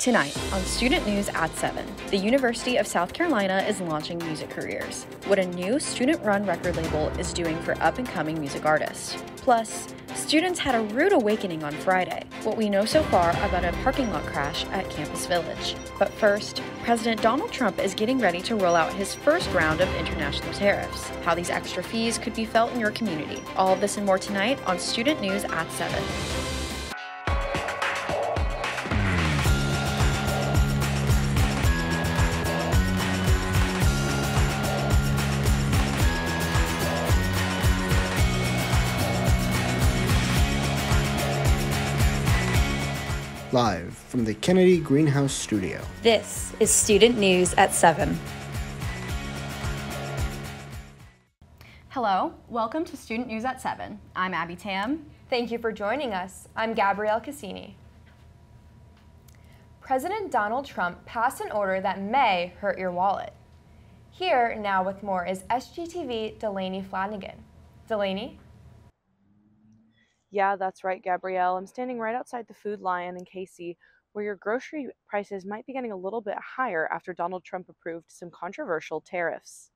Tonight on Student News at 7, the University of South Carolina is launching music careers, what a new student-run record label is doing for up-and-coming music artists. Plus, students had a rude awakening on Friday, what we know so far about a parking lot crash at Campus Village. But first, President Donald Trump is getting ready to roll out his first round of international tariffs, how these extra fees could be felt in your community. All of this and more tonight on Student News at 7. Live from the Kennedy Greenhouse Studio. This is Student News at 7. Hello, welcome to Student News at 7. I'm Abby Tam. Thank you for joining us. I'm Gabrielle Cassini. President Donald Trump passed an order that may hurt your wallet. Here now with more is SGTV Delaney Flanagan. Delaney? Yeah, that's right, Gabrielle. I'm standing right outside the Food Lion in Casey, where your grocery prices might be getting a little bit higher after Donald Trump approved some controversial tariffs.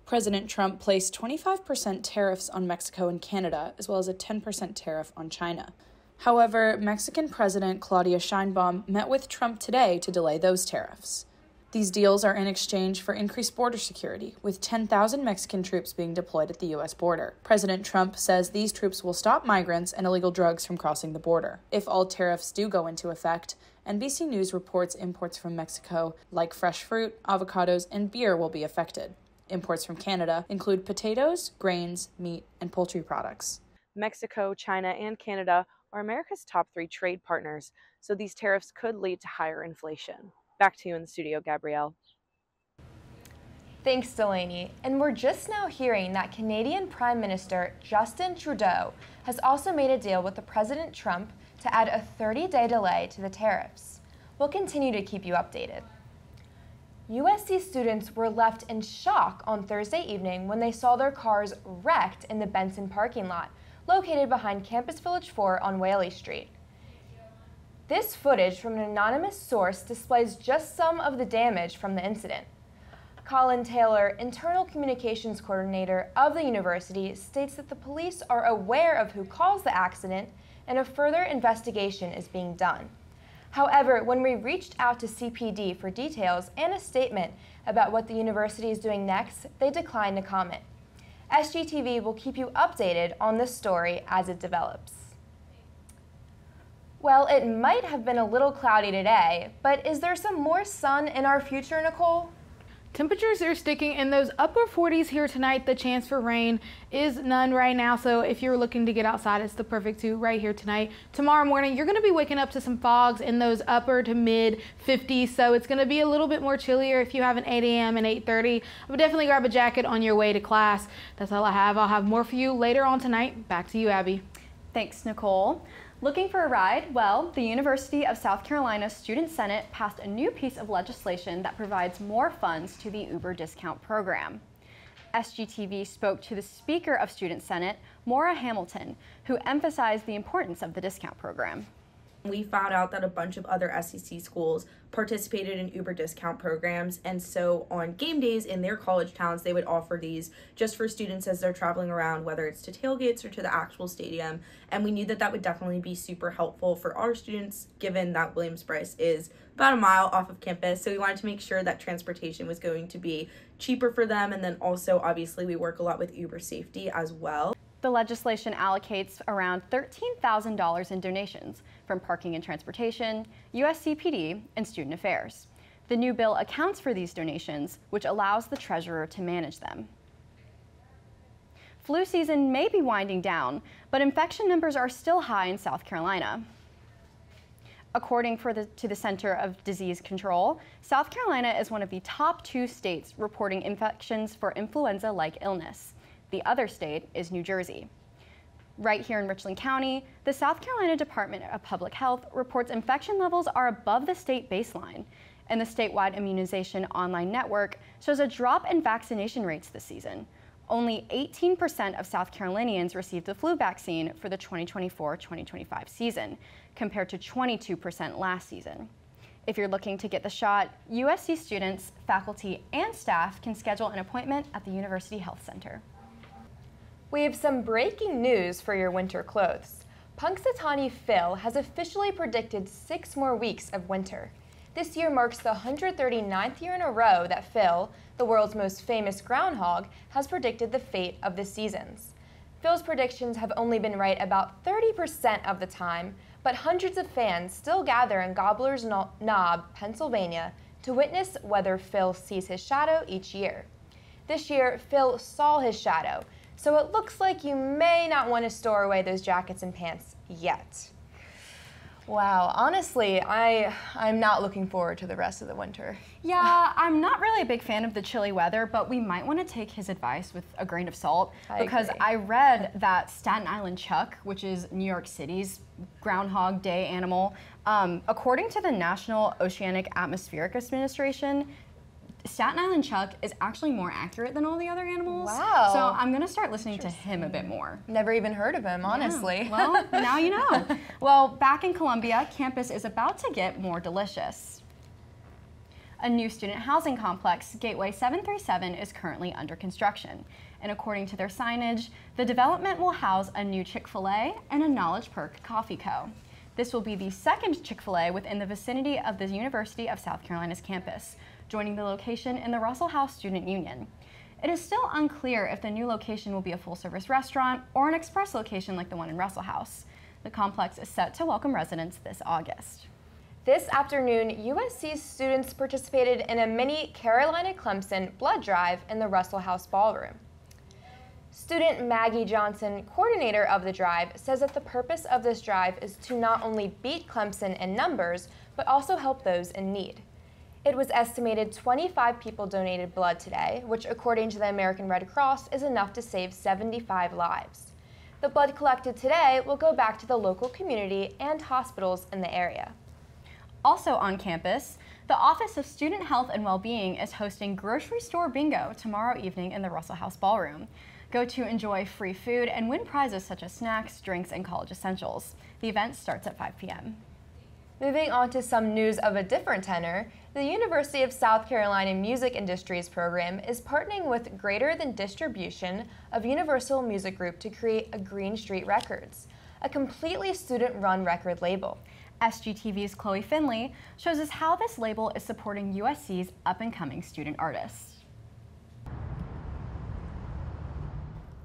President Trump placed 25% tariffs on Mexico and Canada, as well as a 10% tariff on China. However, Mexican President Claudia Sheinbaum met with Trump today to delay those tariffs. These deals are in exchange for increased border security, with 10,000 Mexican troops being deployed at the U.S. border. President Trump says these troops will stop migrants and illegal drugs from crossing the border. If all tariffs do go into effect, NBC News reports imports from Mexico, like fresh fruit, avocados, and beer, will be affected. Imports from Canada include potatoes, grains, meat, and poultry products. Mexico, China, and Canada are America's top 3 trade partners, so these tariffs could lead to higher inflation. Back to you in the studio, Gabrielle. Thanks, Delaney. And we're just now hearing that Canadian Prime Minister Justin Trudeau has also made a deal with the President Trump to add a 30-day delay to the tariffs. We'll continue to keep you updated. USC students were left in shock on Thursday evening when they saw their cars wrecked in the Benson parking lot, located behind Campus Village 4 on Whaley Street. This footage from an anonymous source displays just some of the damage from the incident. Colin Taylor, Internal Communications Coordinator of the university, states that the police are aware of who caused the accident and a further investigation is being done. However, when we reached out to CPD for details and a statement about what the university is doing next, they declined to comment. SGTV will keep you updated on this story as it develops. Well, it might have been a little cloudy today, but is there some more sun in our future, Nicole? Temperatures are sticking in those upper 40s here tonight. The chance for rain is none right now, so if you're looking to get outside, it's the perfect two right here tonight. Tomorrow morning, you're going to be waking up to some fogs in those upper to mid 50s, so it's going to be a little bit more chillier if you have an 8 a.m. and 8:30. But definitely grab a jacket on your way to class. That's all I have. I'll have more for you later on tonight. Back to you, Abby. Thanks, Nicole. Looking for a ride? Well, the University of South Carolina Student Senate passed a new piece of legislation that provides more funds to the Uber discount program. SGTV spoke to the Speaker of Student Senate, Maura Hamilton, who emphasized the importance of the discount program. We found out that a bunch of other SEC schools participated in Uber discount programs, and so on game days in their college towns, they would offer these just for students as they're traveling around, whether it's to tailgates or to the actual stadium. And we knew that that would definitely be super helpful for our students, given that Williams-Brice is about a mile off of campus. So we wanted to make sure that transportation was going to be cheaper for them. And then also, obviously, we work a lot with Uber safety as well. The legislation allocates around $13,000 in donations from parking and transportation, USCPD, and student affairs. The new bill accounts for these donations, which allows the treasurer to manage them. Flu season may be winding down, but infection numbers are still high in South Carolina. According to the Center of Disease Control, South Carolina is one of the top 2 states reporting infections for influenza-like illness. The other state is New Jersey. Right here in Richland County, the South Carolina Department of Public Health reports infection levels are above the state baseline, and the statewide immunization online network shows a drop in vaccination rates this season. Only 18% of South Carolinians received the flu vaccine for the 2024-2025 season, compared to 22% last season. If you're looking to get the shot, USC students, faculty, and staff can schedule an appointment at the University Health Center. We have some breaking news for your winter clothes. Punxsutawney Phil has officially predicted 6 more weeks of winter. This year marks the 139th year in a row that Phil, the world's most famous groundhog, has predicted the fate of the seasons. Phil's predictions have only been right about 30% of the time, but hundreds of fans still gather in Gobbler's Knob, Pennsylvania, to witness whether Phil sees his shadow each year. This year, Phil saw his shadow, so it looks like you may not want to store away those jackets and pants yet. Wow, honestly, I'm not looking forward to the rest of the winter. Yeah, I'm not really a big fan of the chilly weather, but we might want to take his advice with a grain of salt because I read that Staten Island Chuck, which is New York City's Groundhog Day animal, according to the National Oceanic Atmospheric Administration, Staten Island Chuck is actually more accurate than all the other animals. Wow. So I'm going to start listening to him a bit more. Never even heard of him, honestly. Yeah. Well, now you know. Well, back in Columbia, campus is about to get more delicious. A new student housing complex, Gateway 737, is currently under construction. And according to their signage, the development will house a new Chick-fil-A and a Knowledge Perk Coffee Co. This will be the second Chick-fil-A within the vicinity of the University of South Carolina's campus, joining the location in the Russell House Student Union. It is still unclear if the new location will be a full-service restaurant or an express location like the one in Russell House. The complex is set to welcome residents this August. This afternoon, USC students participated in a mini Carolina-Clemson blood drive in the Russell House Ballroom. Student Maggie Johnson, coordinator of the drive, says that the purpose of this drive is to not only beat Clemson in numbers, but also help those in need. It was estimated 25 people donated blood today, which according to the American Red Cross is enough to save 75 lives. The blood collected today will go back to the local community and hospitals in the area. Also on campus, the Office of Student Health and Wellbeing is hosting grocery store bingo tomorrow evening in the Russell House Ballroom. Go to enjoy free food and win prizes such as snacks, drinks, and college essentials. The event starts at 5 p.m. Moving on to some news of a different tenor, the University of South Carolina Music Industries program is partnering with Greater Than Distribution of Universal Music Group to create a Green Street Records, a completely student-run record label. SGTV's Chloe Findlay shows us how this label is supporting USC's up-and-coming student artists.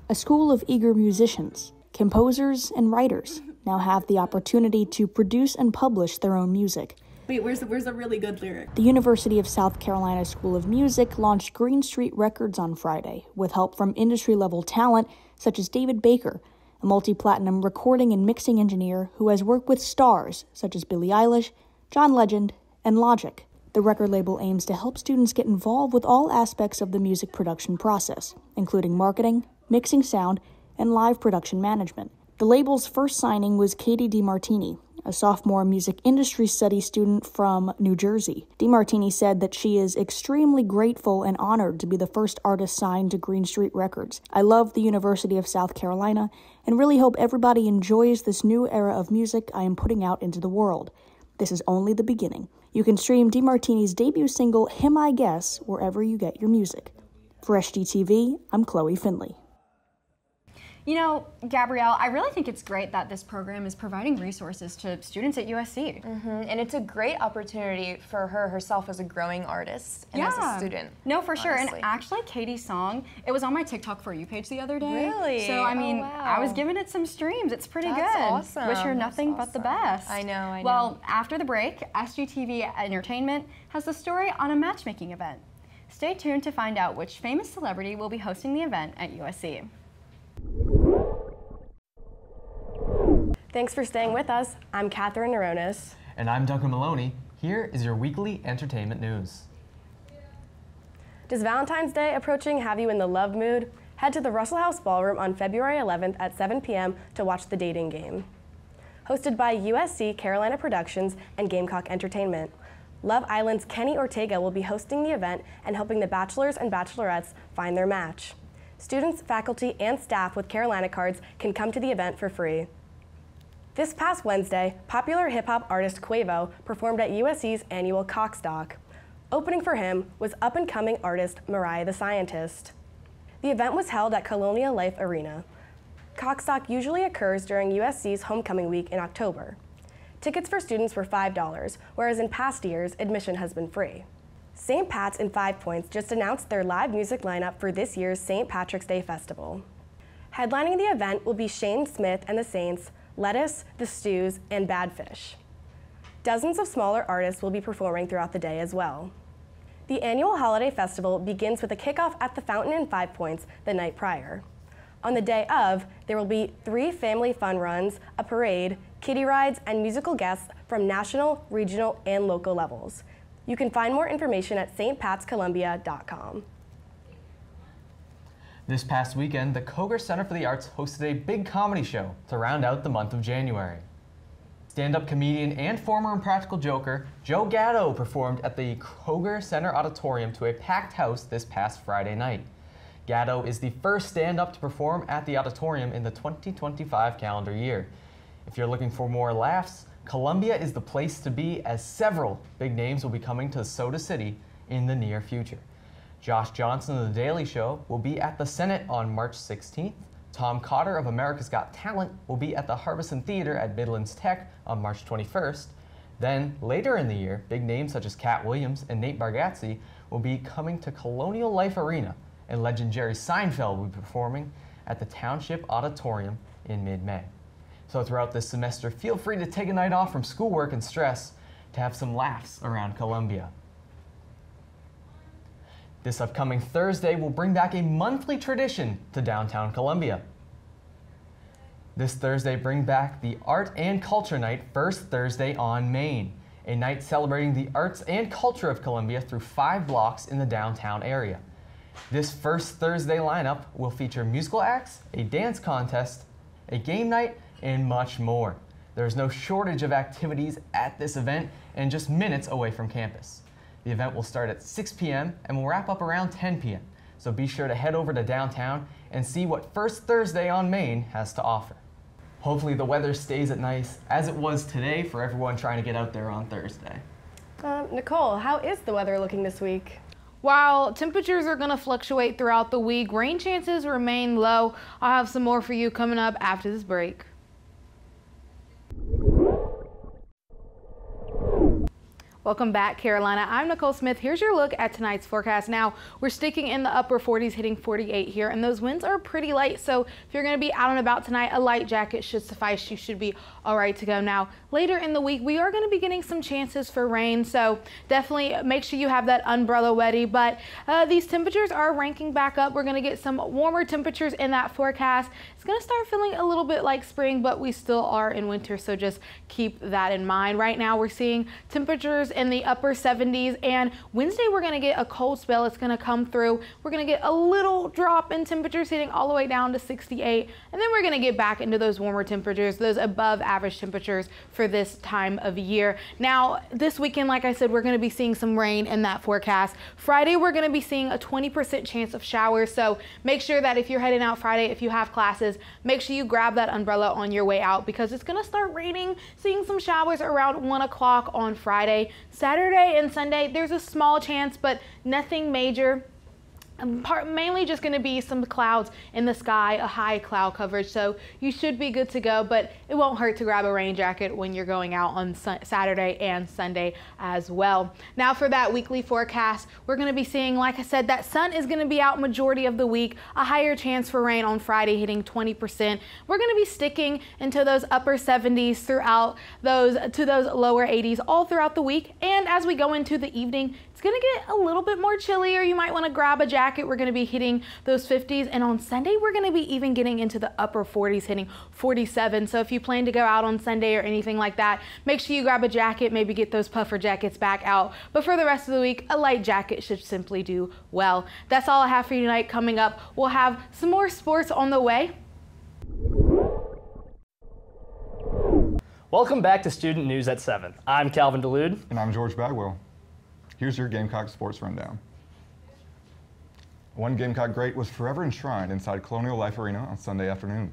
A school of eager musicians, composers, and writers now have the opportunity to produce and publish their own music. Wait, where's a really good lyric? The University of South Carolina School of Music launched Green Street Records on Friday, with help from industry-level talent such as David Baker, a multi-platinum recording and mixing engineer who has worked with stars such as Billie Eilish, John Legend, and Logic. The record label aims to help students get involved with all aspects of the music production process, including marketing, mixing sound, and live production management. The label's first signing was Katie DeMartini, a sophomore music industry studies student from New Jersey. DeMartini said that she is extremely grateful and honored to be the first artist signed to Green Street Records. I love the University of South Carolina and really hope everybody enjoys this new era of music I am putting out into the world. This is only the beginning. You can stream DeMartini's debut single, Him I Guess, wherever you get your music. For SGTV, I'm Chloe Findlay. You know, Gabrielle, I really think it's great that this program is providing resources to students at USC. And it's a great opportunity for her herself as a growing artist and as a student. No, for sure. And actually, Katie's song, it was on my TikTok For You page the other day. Really? So, I mean, I was giving it some streams. It's pretty good. Awesome. Wish her nothing but the best. I know. Well, after the break, SGTV Entertainment has the story on a matchmaking event. Stay tuned to find out which famous celebrity will be hosting the event at USC. Thanks for staying with us. I'm Katherine Naronis. And I'm Duncan Maloney. Here is your weekly entertainment news. Does Valentine's Day approaching have you in the love mood? Head to the Russell House Ballroom on February 11th at 7 p.m. to watch The Dating Game. Hosted by USC Carolina Productions and Gamecock Entertainment, Love Island's Kenny Ortega will be hosting the event and helping the bachelors and bachelorettes find their match. Students, faculty, and staff with Carolina cards can come to the event for free. This past Wednesday, popular hip-hop artist Quavo performed at USC's annual Coxdock. Opening for him was up-and-coming artist Mariah the Scientist. The event was held at Colonial Life Arena. Coxdock usually occurs during USC's homecoming week in October. Tickets for students were $5, whereas in past years, admission has been free. St. Pat's and 5 Points just announced their live music lineup for this year's St. Patrick's Day Festival. Headlining the event will be Shane Smith and the Saints, Lettuce, The Stews, and Badfish. Dozens of smaller artists will be performing throughout the day as well. The annual holiday festival begins with a kickoff at the Fountain in 5 Points the night prior. On the day of, there will be 3 family fun runs, a parade, kiddie rides, and musical guests from national, regional, and local levels. You can find more information at stpatscolumbia.com. This past weekend, the Koger Center for the Arts hosted a big comedy show to round out the month of January. Stand-up comedian and former Impractical Joker, Joe Gatto performed at the Koger Center Auditorium to a packed house this past Friday night. Gatto is the first stand-up to perform at the auditorium in the 2025 calendar year. If you're looking for more laughs, Columbia is the place to be, as several big names will be coming to Soda City in the near future. Josh Johnson of The Daily Show will be at the Senate on March 16th. Tom Cotter of America's Got Talent will be at the Harbison Theater at Midlands Tech on March 21st. Then, later in the year, big names such as Cat Williams and Nate Bargatze will be coming to Colonial Life Arena, and legend Jerry Seinfeld will be performing at the Township Auditorium in mid-May. So throughout this semester, feel free to take a night off from schoolwork and stress to have some laughs around Columbia. This upcoming Thursday will bring back a monthly tradition to downtown Columbia. This Thursday brings back the Art and Culture Night, First Thursday on Main, a night celebrating the arts and culture of Columbia through 5 blocks in the downtown area. This First Thursday lineup will feature musical acts, a dance contest, a game night, and much more. There's no shortage of activities at this event and just minutes away from campus. The event will start at 6 p.m. and will wrap up around 10 p.m. So be sure to head over to downtown and see what First Thursday on Main has to offer. Hopefully the weather stays as nice as it was today for everyone trying to get out there on Thursday. Nicole, how is the weather looking this week? While temperatures are going to fluctuate throughout the week, rain chances remain low. I'll have some more for you coming up after this break. Welcome back, Carolina. I'm Nicole Smith. Here's your look at tonight's forecast. Now, we're sticking in the upper 40s, hitting 48 here, and those winds are pretty light. So if you're going to be out and about tonight, a light jacket should suffice. You should be all right to go. Now, later in the week, we are going to be getting some chances for rain. So definitely make sure you have that umbrella ready. But these temperatures are ranking back up. We're going to get some warmer temperatures in that forecast. It's going to start feeling a little bit like spring, but we still are in winter. So just keep that in mind. Right now, we're seeing temperatures in the upper 70s, and Wednesday we're going to get a cold spell. It's going to come through. We're going to get a little drop in temperatures, hitting all the way down to 68, and then we're going to get back into those warmer temperatures, those above average temperatures for this time of year. Now this weekend, like I said, we're going to be seeing some rain in that forecast. Friday we're going to be seeing a 20% chance of showers, so make sure that if you're heading out Friday, if you have classes, make sure you grab that umbrella on your way out, because it's going to start raining, seeing some showers around 1 o'clock on Friday. Saturday and Sunday, there's a small chance, but nothing major. Mainly just going to be some clouds in the sky, a high cloud coverage, so you should be good to go, but it won't hurt to grab a rain jacket when you're going out on Saturday and Sunday as well. Now for that weekly forecast, we're going to be seeing, like I said, that sun is going to be out majority of the week, a higher chance for rain on Friday, hitting 20%. We're going to be sticking into those upper 70s throughout those lower 80s all throughout the week, and as we go into the evening, it's going to get a little bit more chillier. You might want to grab a jacket. We're going to be hitting those 50s, and on Sunday we're going to be even getting into the upper 40s, hitting 47. So if you plan to go out on Sunday or anything like that, make sure you grab a jacket, maybe get those puffer jackets back out. But for the rest of the week, a light jacket should simply do well. That's all I have for you tonight. Coming up, we'll have some more sports on the way. Welcome back to Student News at 7. I'm Calvin DeLude. And I'm George Bagwell. Here's your Gamecock sports rundown. One Gamecock great was forever enshrined inside Colonial Life Arena on Sunday afternoon.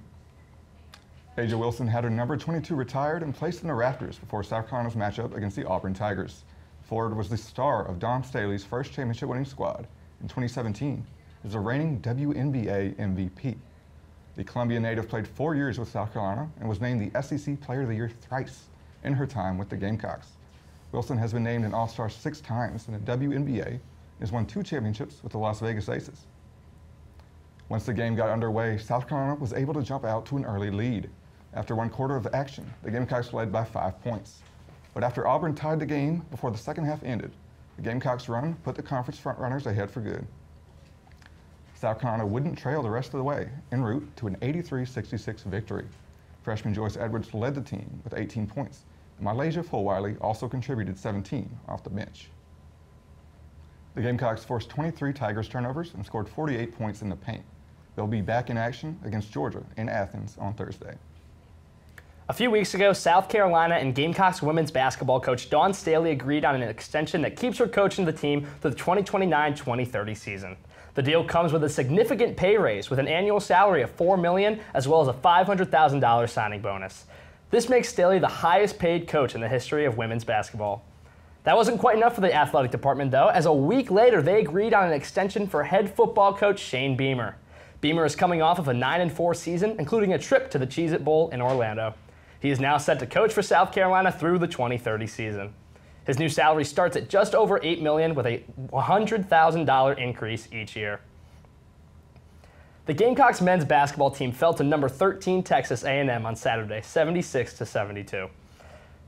Aja Wilson had her number 22 retired and placed in the rafters before South Carolina's matchup against the Auburn Tigers. Ford was the star of Dawn Staley's first championship-winning squad in 2017 as the reigning WNBA MVP. The Columbia native played 4 years with South Carolina and was named the SEC Player of the Year thrice in her time with the Gamecocks. Wilson has been named an All-Star 6 times in the WNBA and has won 2 championships with the Las Vegas Aces. Once the game got underway, South Carolina was able to jump out to an early lead. After 1 quarter of action, the Gamecocks led by 5 points. But after Auburn tied the game before the second half ended, the Gamecocks' run put the conference frontrunners ahead for good. South Carolina wouldn't trail the rest of the way, en route to an 83-66 victory. Freshman Joyce Edwards led the team with 18 points, and Malaysia Fulwiley also contributed 17 off the bench. The Gamecocks forced 23 Tigers turnovers and scored 48 points in the paint. They'll be back in action against Georgia in Athens on Thursday. A few weeks ago, South Carolina and Gamecocks women's basketball coach Dawn Staley agreed on an extension that keeps her coaching the team through the 2029-2030 season. The deal comes with a significant pay raise with an annual salary of $4 million as well as a $500,000 signing bonus. This makes Staley the highest paid coach in the history of women's basketball. That wasn't quite enough for the athletic department though, as a week later they agreed on an extension for head football coach Shane Beamer. Beamer is coming off of a 9-4 season, including a trip to the Cheez-It Bowl in Orlando. He is now set to coach for South Carolina through the 2030 season. His new salary starts at just over $8 million with a $100,000 increase each year. The Gamecocks men's basketball team fell to number 13 Texas A&M on Saturday, 76-72.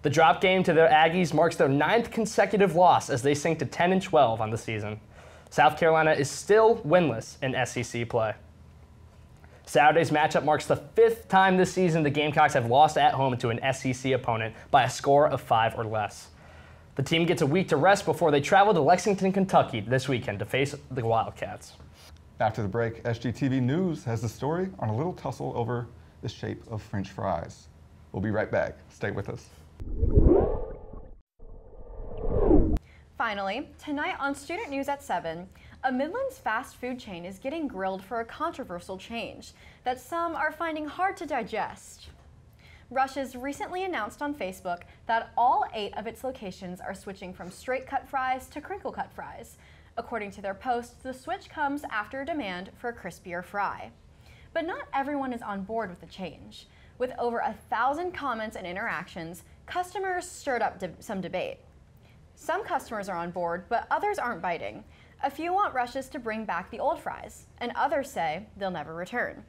The drop game to the Aggies marks their 9th consecutive loss as they sink to 10-12 on the season. South Carolina is still winless in SEC play. Saturday's matchup marks the 5th time this season the Gamecocks have lost at home to an SEC opponent by a score of 5 or less. The team gets a week to rest before they travel to Lexington, Kentucky this weekend to face the Wildcats. After the break, SGTV News has the story on a little tussle over the shape of French fries. We'll be right back. Stay with us. Finally, tonight on Student News at 7, a Midlands fast food chain is getting grilled for a controversial change that some are finding hard to digest. Rush's recently announced on Facebook that all 8 of its locations are switching from straight cut fries to crinkle cut fries. According to their post, the switch comes after a demand for a crispier fry. But not everyone is on board with the change. With over 1,000 comments and interactions, customers stirred up some debate. Some customers are on board, but others aren't biting. A few want Rush's to bring back the old fries, and others say they'll never return.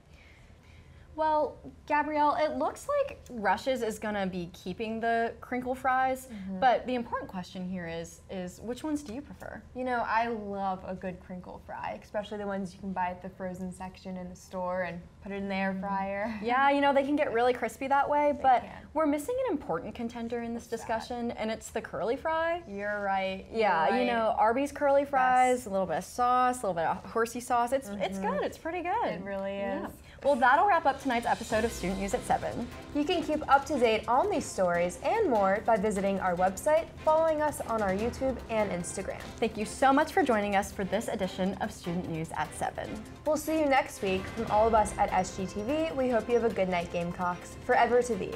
Well, Gabrielle, it looks like Rush's is gonna be keeping the crinkle fries, but the important question here is which ones do you prefer? You know, I love a good crinkle fry, especially the ones you can buy at the frozen section in the store and put it in the air fryer. Yeah, you know, they can get really crispy that way, but we're missing an important contender in this discussion, and it's the curly fry. You're right. Yeah, you know, Arby's curly fries, a little bit of sauce, a little bit of horsey sauce. It's good, it's pretty good. It really is. Yeah. Well, that'll wrap up tonight's episode of Student News at 7. You can keep up to date on these stories and more by visiting our website, following us on our YouTube and Instagram. Thank you so much for joining us for this edition of Student News at 7. We'll see you next week. From all of us at SGTV, we hope you have a good night, Gamecocks. Forever to be.